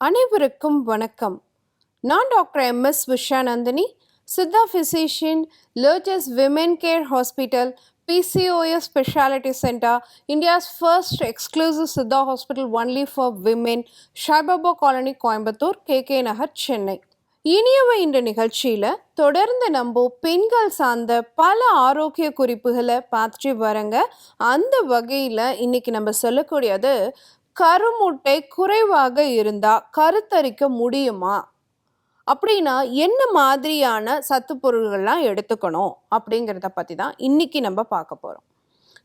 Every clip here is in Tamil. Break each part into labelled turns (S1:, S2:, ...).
S1: அனைவருக்கும் வணக்கம். நான் doctor M S. Vishanandini, Siddha physician, lotus women care hospital, PCOS speciality centre, India's first exclusive Siddha hospital only for women, Saibaba colony, Coimbatore, KK Nagar, Chennai. இனியவை இந்த நிகழ்ச்சியில் தொடர்ந்து நம்ம பெண்கள் சார்ந்த பல ஆரோக்கிய குறிப்புகளை பார்த்துட்டு வரங்க. அந்த வகையில் இன்னைக்கு நம்ம சொல்லக்கூடியது, கருமுட்டை குறைவாக இருந்தா கருத்தரிக்க முடியுமா? அப்படின்னா என்ன மாதிரியான சத்து பொருள்கள்லாம் எடுத்துக்கணும் அப்படிங்கிறத பற்றி தான் இன்னைக்கு நம்ம பார்க்க போகிறோம்.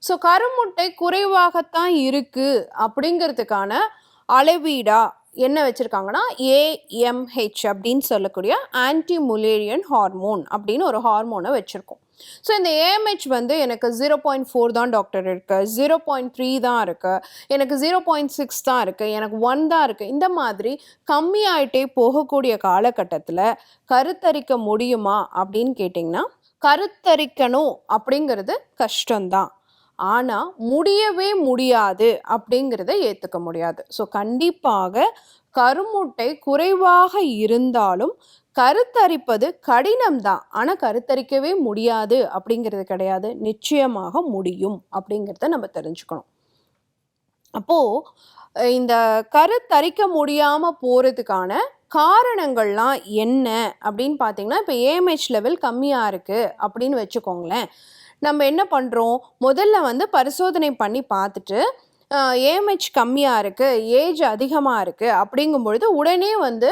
S1: ஸோ கருமுட்டை குறைவாகத்தான் இருக்கு அப்படிங்கிறதுக்கான அளவீடா என்ன வச்சுருக்காங்கன்னா, AMH அப்படின்னு சொல்லக்கூடிய ஆன்டி முலேரியன் ஹார்மோன் அப்படின்னு ஒரு ஹார்மோனை வச்சுருக்கோம். ஸோ இந்த AMH வந்து எனக்கு 0.4 தான் டாக்டர் இருக்குது, 0.3 தான் இருக்குது, எனக்கு 0.6 தான் இருக்குது, எனக்கு 1 தான் இருக்குது. இந்த மாதிரி கம்மியாயிட்டே போகக்கூடிய காலகட்டத்தில் கருத்தரிக்க முடியுமா அப்படின்னு கேட்டிங்கன்னா, கருத்தரிக்கணும் அப்படிங்கிறது கஷ்டம்தான். ஆனால் முடியவே முடியாது அப்படிங்கிறத ஏற்றுக்க முடியாது. ஸோ கண்டிப்பாக கருமுட்டை குறைவாக இருந்தாலும் கருத்தரிப்பது கடினம்தான். ஆனால் கருத்தரிக்கவே முடியாது அப்படிங்கிறது கிடையாது, நிச்சயமாக முடியும் அப்படிங்கிறத நம்ம தெரிஞ்சுக்கணும். அப்போது இந்த கருத்தரிக்க முடியாமல் போகிறதுக்கான காரணங்கள்லாம் என்ன அப்படின்னு பார்த்தீங்கன்னா, இப்போ AMH லெவல் கம்மியாக இருக்குது அப்படின்னு வச்சுக்கோங்களேன். நம்ம என்ன பண்ணுறோம், முதல்ல வந்து பரிசோதனை பண்ணி பார்த்துட்டு AMH கம்மியாக இருக்குது, ஏஜ் அதிகமாக இருக்குது அப்படிங்கும் பொழுது உடனே வந்து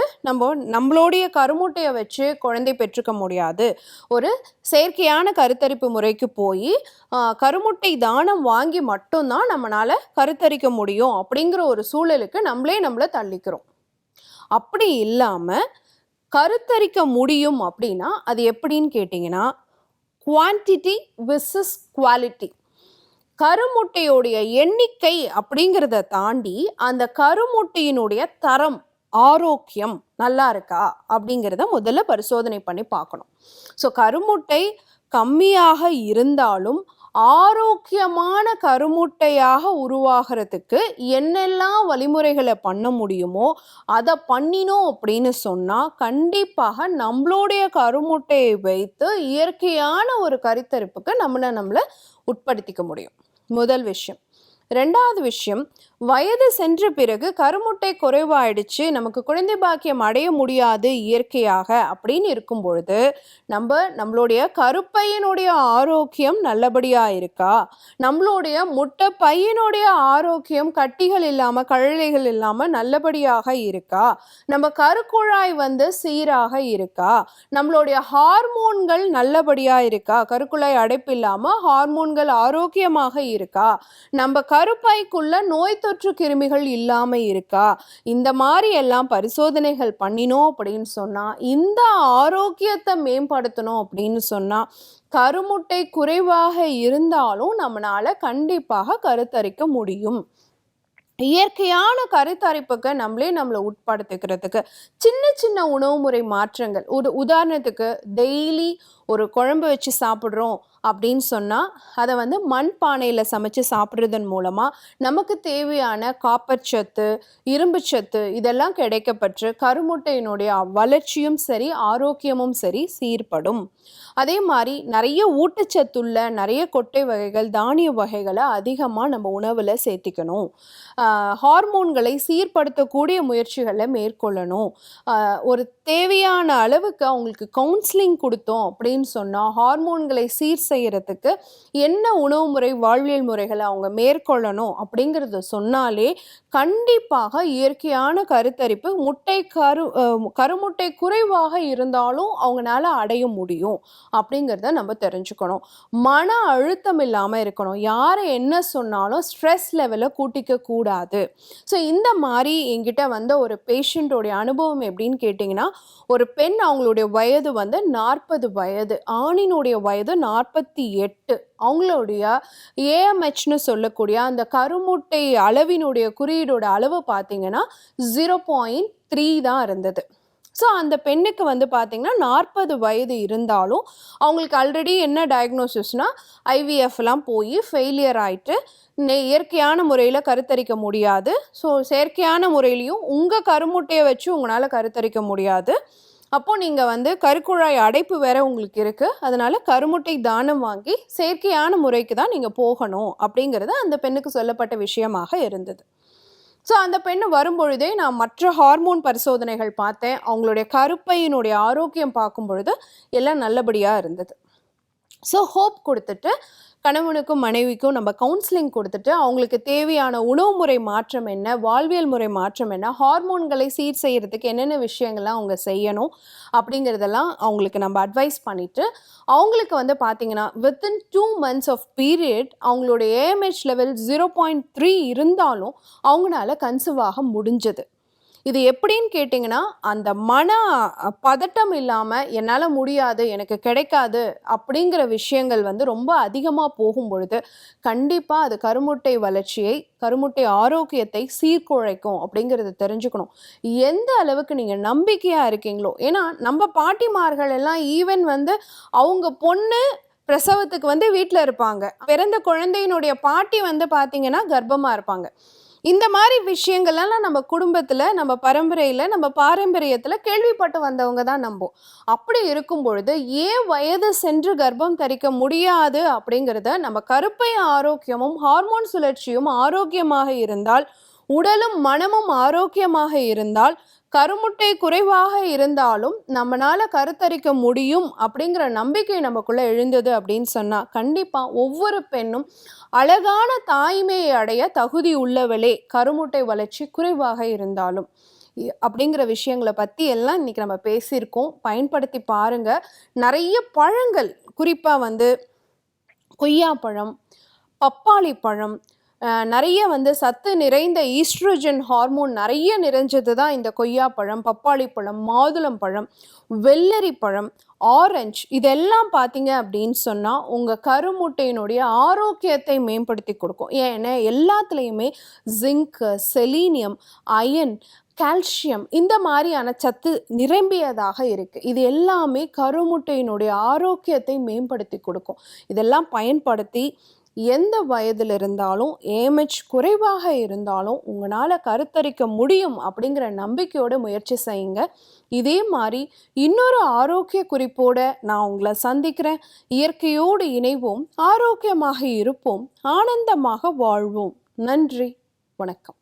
S1: நம்மளுடைய கருமுட்டையை வச்சு குழந்தை பெற்றுக்க முடியாது. ஒரு செயற்கையான கருத்தரிப்பு முறைக்கு போய் கருமுட்டை தானம் வாங்கி மட்டும்தான் நம்மளால் கருத்தரிக்க முடியும் அப்படிங்கிற ஒரு சூழலுக்கு நம்மளை தள்ளிக்கிறோம். அப்படி இல்லாமல் கருத்தரிக்க முடியும் அப்படின்னா அது எப்படின்னு கேட்டிங்கன்னா, குவான்டிட்டி விசஸ் குவாலிட்டி. கருமுட்டையோடைய எண்ணிக்கை அப்படிங்கிறத தாண்டி அந்த கருமுட்டையினுடைய தரம், ஆரோக்கியம் நல்லா இருக்கா அப்படிங்கிறத முதல்ல பரிசோதனை பண்ணி பார்க்கணும். ஸோ கருமுட்டை கம்மியாக இருந்தாலும் ஆரோக்கியமான கருமுட்டையாக உருவாகிறதுக்கு என்னெல்லாம் வழிமுறைகளை பண்ண முடியுமோ அதை பண்ணினோம் அப்படின்னு சொன்னால் கண்டிப்பாக நம்மளுடைய கருமுட்டையை வைத்து இயற்கையான ஒரு கருத்தரிப்புக்கு நம்மளை உட்படுத்திக்க முடியும். முதல் விஷயம். ரெண்டாவது விஷயம், வயது சென்ற பிறகு கருமுட்டை குறைவாயிடுச்சு, நமக்கு குழந்தை பாக்கியம் அடைய முடியாது இயற்கையாக அப்படின்னு இருக்கும் பொழுது நம்மளுடைய கருப்பையினுடைய ஆரோக்கியம் நல்லபடியாக இருக்கா, நம்மளுடைய முட்டை பையனுடைய ஆரோக்கியம் கட்டிகள் இல்லாமல் கழலைகள் இல்லாமல் நல்லபடியாக இருக்கா, நம்ம கருக்குழாய் வந்து சீராக இருக்கா, நம்மளுடைய ஹார்மோன்கள் நல்லபடியாக இருக்கா, கருக்குழாய் அடைப்பு இல்லாமல் ஹார்மோன்கள் ஆரோக்கியமாக இருக்கா, நம்ம கருப்பைக்குள்ள நோய் தொற்று கிருமிகள் இல்லாமல் இருக்கா, இந்த மாதிரி எல்லாம் பரிசோதனைகள் பண்ணினோம் அப்படின்னு சொன்னால், இந்த ஆரோக்கியத்தை மேம்படுத்தணும் அப்படின்னு சொன்னால் கருமுட்டை குறைவாக இருந்தாலும் நம்மளால கண்டிப்பாக கருத்தரிக்க முடியும். இயற்கையான கருத்தரிப்புக்கு நம்மளை உட்படுத்திக்கிறதுக்கு சின்ன சின்ன உணவு முறை மாற்றங்கள், உதாரணத்துக்கு டெய்லி ஒரு குழம்பு வச்சு சாப்பிட்றோம் அப்படின்னு சொன்னால் அதை வந்து மண் பானையில் சமைச்சு சாப்பிட்றதன் மூலமாக நமக்கு தேவையான காப்பர் சத்து, இரும்பு சத்து இதெல்லாம் கிடைக்கப்பெற்று கருமுட்டையினுடைய வளர்ச்சியும் சரி ஆரோக்கியமும் சரி சீர்படும். அதே மாதிரி நிறைய ஊட்டச்சத்துள்ள நிறைய கொட்டை வகைகள், தானிய வகைகளை அதிகமாக நம்ம உணவில் சேர்த்திக்கணும். ஹார்மோன்களை சீர்படுத்தக்கூடிய முயற்சிகளை மேற்கொள்ளணும். ஒரு தேவையான அளவுக்கு அவங்களுக்கு கவுன்சிலிங் கொடுத்தோம் அப்படின்னு சொன்னால் ஹார்மோன்களை சீர் செய்கிறதுக்கு என்ன உணவு முறை, வாழ்வியல் முறைகளை அவங்க மேற்கொள்ளணும் அப்படிங்கிறத சொன்னாலே கண்டிப்பாக இயற்கையான கருத்தரிப்பு கருமுட்டை குறைவாக இருந்தாலும் அவங்களால அடைய முடியும் அப்படிங்கிறத நம்ம தெரிஞ்சுக்கணும். மன அழுத்தம் இல்லாமல் இருக்கணும். யாரை என்ன சொன்னாலும் ஸ்ட்ரெஸ் லெவலை கூட்டிக்க கூடாது. ஸோ இந்த மாதிரி என்கிட்ட வந்த ஒரு பேஷண்ட்டோடைய அனுபவம் எப்படின்னு கேட்டிங்கன்னா, ஒரு பெண், அவங்களுடைய வயது வந்து 40 வயது, ஆணினுடைய வயது 48. அவங்களுடைய AMHன்னு சொல்லக்கூடிய அந்த கருமுட்டை அளவினுடைய குறியீடோட அளவு பார்த்தீங்கன்னா 0.3 தான் இருந்தது. ஸோ அந்த பெண்ணுக்கு வந்து பார்த்திங்கன்னா 40 வயது இருந்தாலும் அவங்களுக்கு ஆல்ரெடி என்ன டயக்னோசிஸ்னால் ஐவிஎஃப்லாம் போய் ஃபெயிலியர் ஆகிட்டு இயற்கையான முறையில் கருத்தரிக்க முடியாது. ஸோ செயற்கையான முறையிலையும் உங்கள் கருமுட்டையை வச்சு உங்களால் கருத்தரிக்க முடியாது. அப்போது நீங்கள் வந்து கருக்குழாய் அடைப்பு வேற உங்களுக்கு இருக்குது. அதனால் கருமுட்டை தானம் வாங்கி செயற்கையான முறைக்கு தான் நீங்கள் போகணும் அப்படிங்கிறது அந்த பெண்ணுக்கு சொல்லப்பட்ட விஷயமாக இருந்தது. ஸோ அந்த பெண்ணு வரும்பொழுதே நான் மற்ற ஹார்மோன் பரிசோதனைகள் பார்த்தேன். அவங்களுடைய கருப்பையினுடைய ஆரோக்கியம் பார்க்கும் பொழுது எல்லாம் நல்லபடியாக இருந்தது. ஸோ ஹோப் கொடுத்துட்டு கணவனுக்கும் மனைவிக்கும் நம்ம கவுன்சிலிங் கொடுத்துட்டு அவங்களுக்கு தேவையான உணவு முறை மாற்றம் என்ன, வாழ்வியல் முறை மாற்றம் என்ன, ஹார்மோன்களை சீர் செய்கிறதுக்கு என்னென்ன விஷயங்கள்லாம் அவங்க செய்யணும் அப்படிங்கிறதெல்லாம் அவங்களுக்கு நம்ம அட்வைஸ் பண்ணிவிட்டு அவங்களுக்கு வந்து பார்த்திங்கன்னா வித்தின் 2 months ஆஃப் பீரியட் அவங்களுடைய ஏஎம்ஹெச் லெவல் 0.3 இருந்தாலும் அவங்களால கன்சீவ் ஆக முடிஞ்சது. இது எப்படின்னு கேட்டிங்கன்னா, அந்த மன பதட்டம் இல்லாமல் என்னால் முடியாது, எனக்கு கிடைக்காது அப்படிங்கிற விஷயங்கள் வந்து ரொம்ப அதிகமாக போகும் பொழுது கண்டிப்பாக அது கருமுட்டை வளர்ச்சியை, கருமுட்டை ஆரோக்கியத்தை சீர்குலைக்கும் அப்படிங்கிறத தெரிஞ்சுக்கணும். எந்த அளவுக்கு நீங்கள் நம்பிக்கையாக இருக்கீங்களோ, ஏன்னா நம்ம பாட்டிமார்கள் எல்லாம் ஈவன் வந்து அவங்க பொண்ணு பிரசவத்துக்கு வந்து வீட்டில் இருப்பாங்க, பிறந்த குழந்தையினுடைய பாட்டி வந்து பார்த்திங்கன்னா கர்ப்பமாக இருப்பாங்க. இந்த மாதிரி விஷயங்கள்லாம் நம்ம குடும்பத்தில், நம்ம பரம்பரையில், நம்ம பாரம்பரியத்தில் கேள்விப்பட்டு வந்தவங்க தான் நம்போம். அப்படி இருக்கும் பொழுது ஏன் வயது சென்று கர்ப்பம் தரிக்க முடியாது அப்படிங்கிறத நம்ம கருப்பை ஆரோக்கியமும் ஹார்மோன் சுழற்சியும் ஆரோக்கியமாக இருந்தால், உடலும் மனமும் ஆரோக்கியமாக இருந்தால், கருமுட்டை குறைவாக இருந்தாலும் நம்மளால கருத்தரிக்க முடியும் அப்படிங்கிற நம்பிக்கை நமக்குள்ளே எழுந்தது அப்படின்னு சொன்னால் கண்டிப்பாக ஒவ்வொரு பெண்ணும் அழகான தாய்மையை அடைய தகுதி உள்ளவளே, கருமுட்டை வளர்ச்சி குறைவாக இருந்தாலும். அப்படிங்கிற விஷயங்களை பற்றி எல்லாம் இன்றைக்கி நம்ம பேசியிருக்கோம். பயன்படுத்தி பாருங்கள். நிறைய பழங்கள், குறிப்பாக வந்து கொய்யாப்பழம், பப்பாளி பழம், நிறைய வந்து சத்து நிறைந்த ஈஸ்ட்ரோஜன் ஹார்மோன் நிறைய நிறைஞ்சது தான் இந்த கொய்யாப்பழம், பப்பாளி பழம், மாதுளம் பழம், வெள்ளரி பழம், ஆரஞ்சு. இதெல்லாம் பார்த்தீங்க அப்படின்னு சொன்னால் உங்கள் கருமுட்டையினுடைய ஆரோக்கியத்தை மேம்படுத்தி கொடுக்கும். ஏன்னா எல்லாத்துலேயுமே ஜிங்க்கு, செலீனியம், அயன், கால்சியம் இந்த மாதிரியான சத்து நிரம்பியதாக இருக்குது. இது எல்லாமே கருமுட்டையினுடைய ஆரோக்கியத்தை மேம்படுத்தி கொடுக்கும். இதெல்லாம் பயன்படுத்தி எந்த வயதில் இருந்தாலும், ஏஎம்ஹெச் குறைவாக இருந்தாலும் உங்களால் கருத்தரிக்க முடியும் அப்படிங்கிற நம்பிக்கையோடு முயற்சி செய்யுங்க. இதே மாதிரி இன்னொரு ஆரோக்கிய குறிப்போடு நான் உங்களை சந்திக்கிறேன். இயற்கையோடு இணைவோம், ஆரோக்கியமாக இருப்போம், ஆனந்தமாக வாழ்வோம். நன்றி, வணக்கம்.